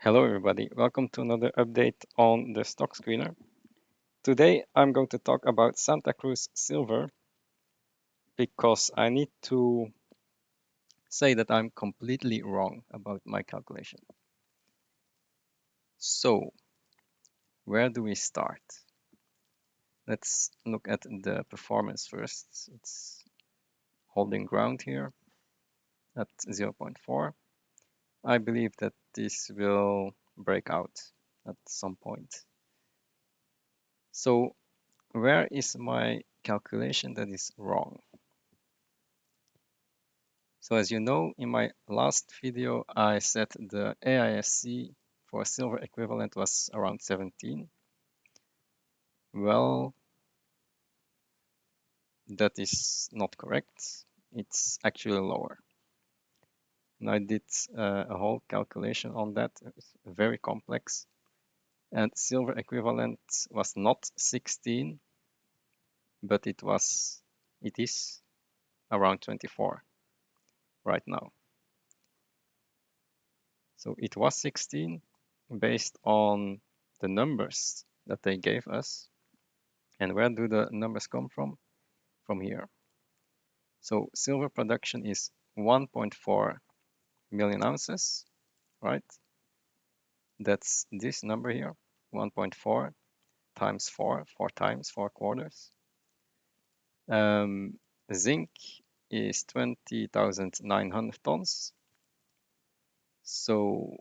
Hello everybody, welcome to another update on the stock screener. Today I'm going to talk about Santacruz silver because I need to say that I'm completely wrong about my calculation. So, where do we start? Let's look at the performance first. It's holding ground here at 0.4. I believe that this will break out at some point. So, where is my calculation that is wrong? So as you know, in my last video, I said the AISC for silver equivalent was around 17. Well, that is not correct. It's actually lower. And I did a whole calculation on that. It's very complex. And silver equivalent was not 16, but it is around 24 right now. So it was 16 based on the numbers that they gave us. And where do the numbers come from? From here. So silver production is 1.4 million ounces, right? That's this number here, 1.4 times 4 times 4 quarters. Zinc is 20,900 tons. So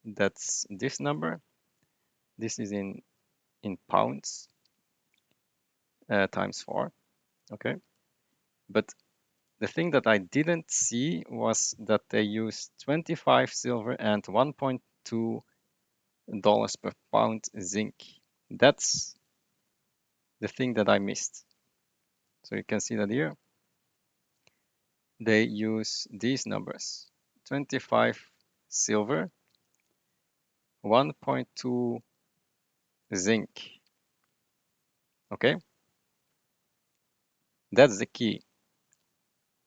that's this number. This is in pounds times 4, okay? But the thing that I didn't see was that they used 25 silver and $1.2 per pound zinc. That's the thing that I missed. So you can see that here. They use these numbers. 25 silver, 1.2 zinc. Okay? That's the key.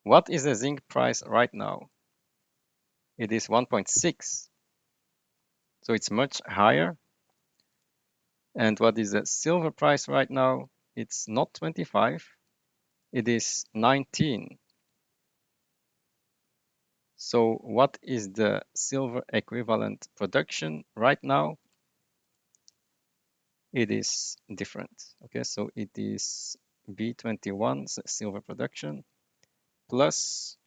What is the zinc price right now? It is 1.6. So it's much higher. And what is the silver price right now? It's not 25. It is 19. So what is the silver equivalent production right now? It is different. Okay, so it is B21 silver production plus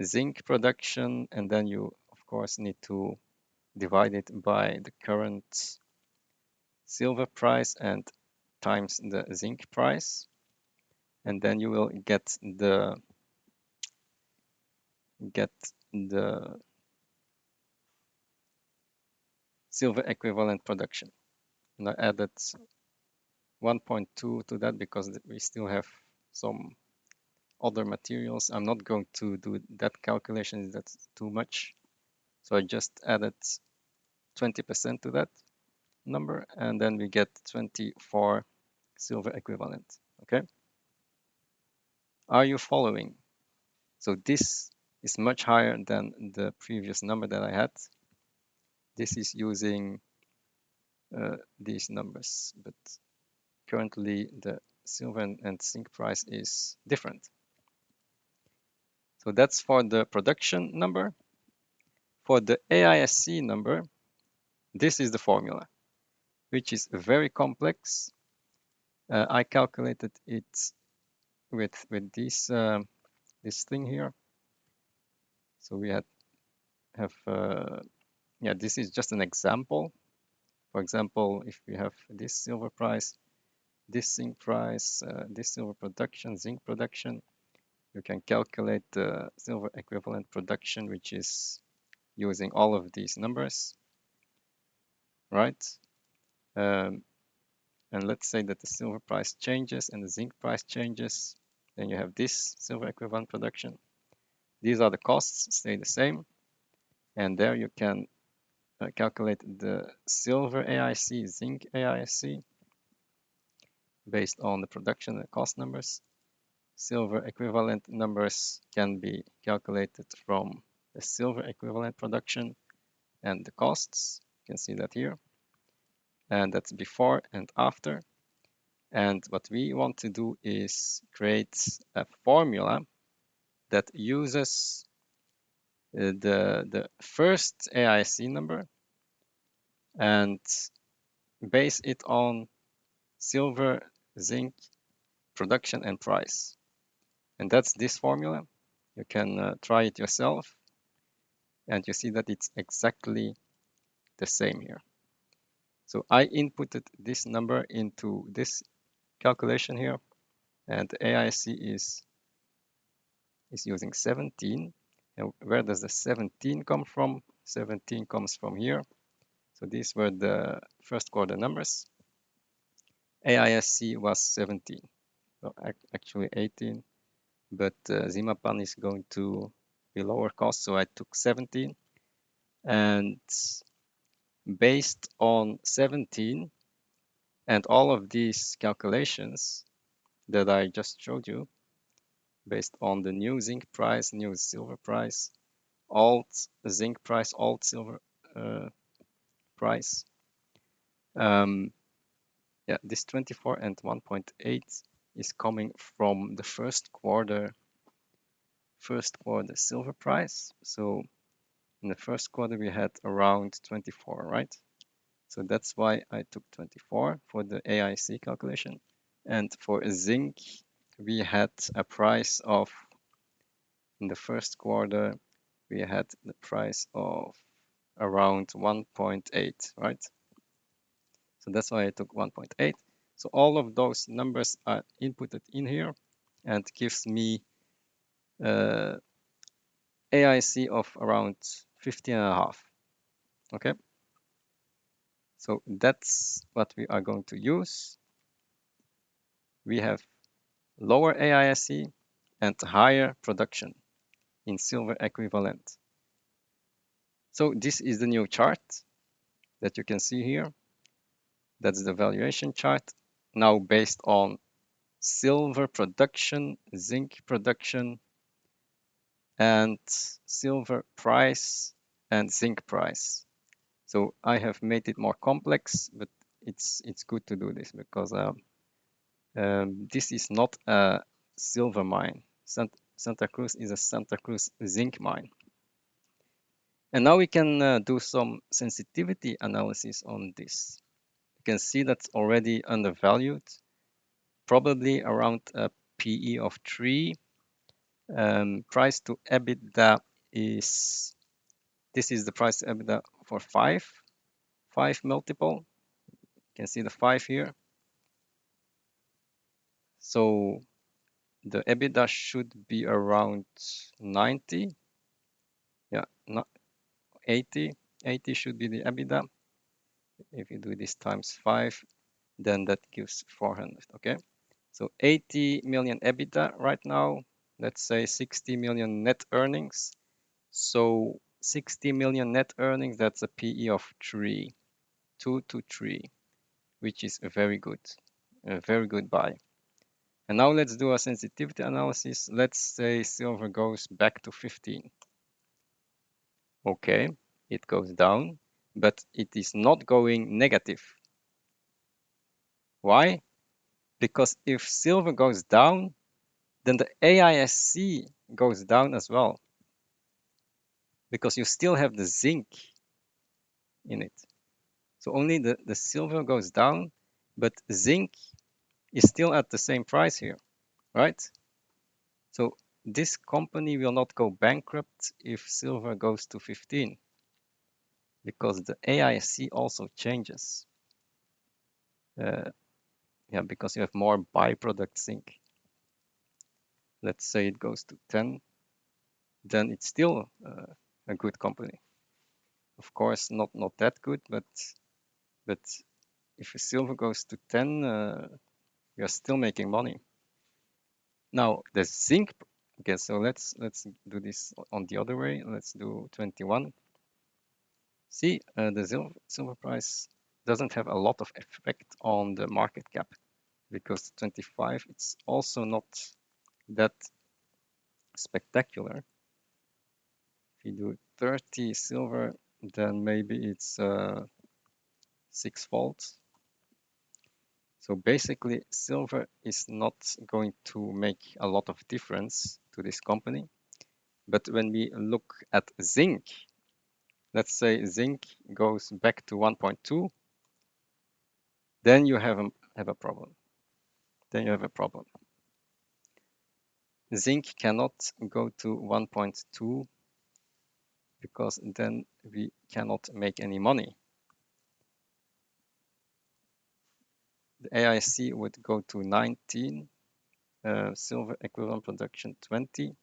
zinc production, and then you of course need to divide it by the current silver price and times the zinc price, and then you will get the silver equivalent production. And I added 1.2 to that because we still have some other materials. I'm not going to do that calculation, that's too much. So I just added 20% to that number, and then we get 24 silver equivalent, okay? Are you following? So this is much higher than the previous number that I had. This is using these numbers, but currently the silver and zinc price is different. So that's for the production number. For the AISC number, this is the formula, which is very complex. I calculated it with this thing here. So we have yeah, this is just an example. For example, if we have this silver price, this zinc price, this silver production, zinc production, you can calculate the silver equivalent production, which is using all of these numbers, right? And let's say that the silver price changes and the zinc price changes. Then you have this silver equivalent production. These are the costs, stay the same. And there you can calculate the silver AIC, zinc AIC based on the production and cost numbers. Silver equivalent numbers can be calculated from the silver equivalent production and the costs. You can see that here. And that's before and after. And what we want to do is create a formula that uses the first AISC number and base it on silver, zinc, production, and price. And that's this formula. You can try it yourself, and you see that it's exactly the same here. So I inputted this number into this calculation here, and the AIC is using 17. And where does the 17 come from? 17 comes from here. So these were the first quarter numbers. AISC was 17, well, actually 18, but Zimapan is going to be lower cost, so I took 17. And based on 17 and all of these calculations that I just showed you, based on the new zinc price, new silver price, alt zinc price, alt silver price, yeah, this 24 and 1.8 is coming from the first quarter silver price. So in the first quarter we had around 24, right? So that's why I took 24 for the AIC calculation. And for zinc, we had a price of, in the first quarter, we had the price of around 1.8, right? So that's why I took 1.8. So all of those numbers are inputted in here and gives me AIC of around 15.5. Okay. So that's what we are going to use. We have lower AISC and higher production in silver equivalent. So this is the new chart that you can see here. That's the valuation chart, now based on silver production, zinc production, and silver price and zinc price. So I have made it more complex, but it's good to do this because this is not a silver mine. Santacruz is a Santacruz zinc mine. And now we can do some sensitivity analysis on this. You can see that's already undervalued, probably around a PE of 3. Price to EBITDA is, this is the price to EBITDA for 5 multiple. You can see the 5 here. So the EBITDA should be around 90. Yeah, not 80. 80 should be the EBITDA. If you do this times 5, then that gives 400. Okay. So 80 million EBITDA right now. Let's say 60 million net earnings. So 60 million net earnings, that's a PE of 3, 2 to 3, which is a very good buy. And now let's do a sensitivity analysis. Let's say silver goes back to 15. Okay, it goes down, but it is not going negative. Why? Because if silver goes down, then the AISC goes down as well, because you still have the zinc in it. So only the silver goes down, but zinc is still at the same price here, right? So this company will not go bankrupt if silver goes to 15, because the AISC also changes. Yeah, because you have more byproduct zinc. Let's say it goes to 10, then it's still a good company. Of course, not that good, but if silver goes to 10, we are still making money. Now the zinc. Okay, so let's do this on the other way. Let's do 21. See, the silver price doesn't have a lot of effect on the market cap, because 25, it's also not that spectacular. If you do 30 silver, then maybe it's 6 volts. So basically, silver is not going to make a lot of difference to this company. But when we look at zinc, let's say zinc goes back to 1.2, then you have a problem. Then you have a problem. Zinc cannot go to 1.2 because then we cannot make any money. The AIC would go to 19, silver equivalent production 20.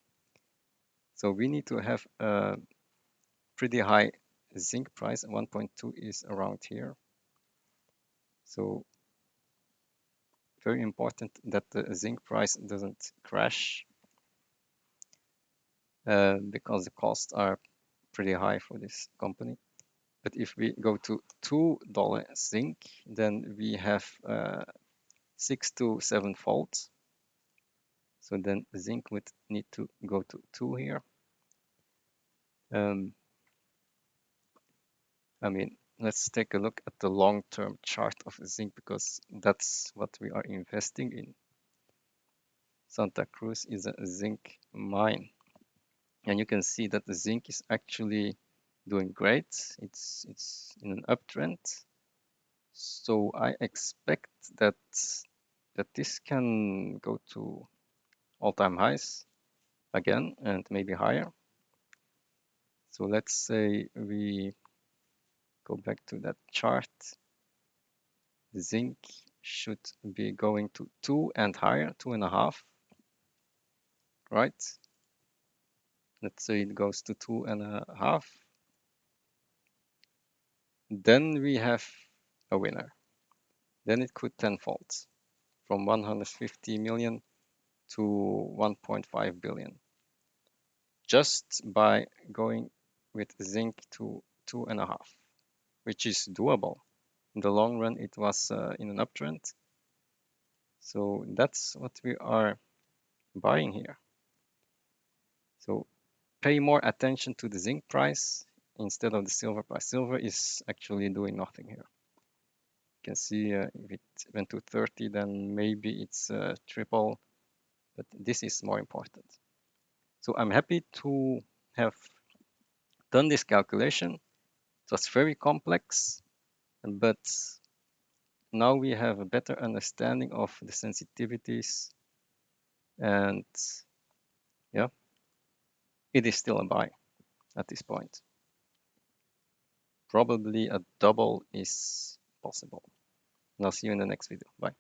So we need to have a pretty high zinc price. 1.2 is around here. So very important that the zinc price doesn't crash because the costs are pretty high for this company. But if we go to $2 zinc, then we have 6 to 7 volts. So then zinc would need to go to 2 here. I mean, let's take a look at the long-term chart of zinc because that's what we are investing in. Santacruz is a zinc mine. And you can see that the zinc is actually doing great. It's in an uptrend. So I expect that this can go to all-time highs again and maybe higher. So let's say we go back to that chart. Zinc should be going to 2 and higher, 2.5, right? Let's say it goes to 2.5. Then we have a winner. Then it could tenfold from 150 million to 1.5 billion just by going with zinc to 2.5, which is doable. In the long run, it was in an uptrend. So that's what we are buying here. So pay more attention to the zinc price instead of the silver price. Silver is actually doing nothing here. You can see if it went to 30, then maybe it's triple, but this is more important. So I'm happy to have done this calculation. It was very complex, but now we have a better understanding of the sensitivities, and yeah, it is still a buy at this point. Probably a double is possible. And I'll see you in the next video. Bye.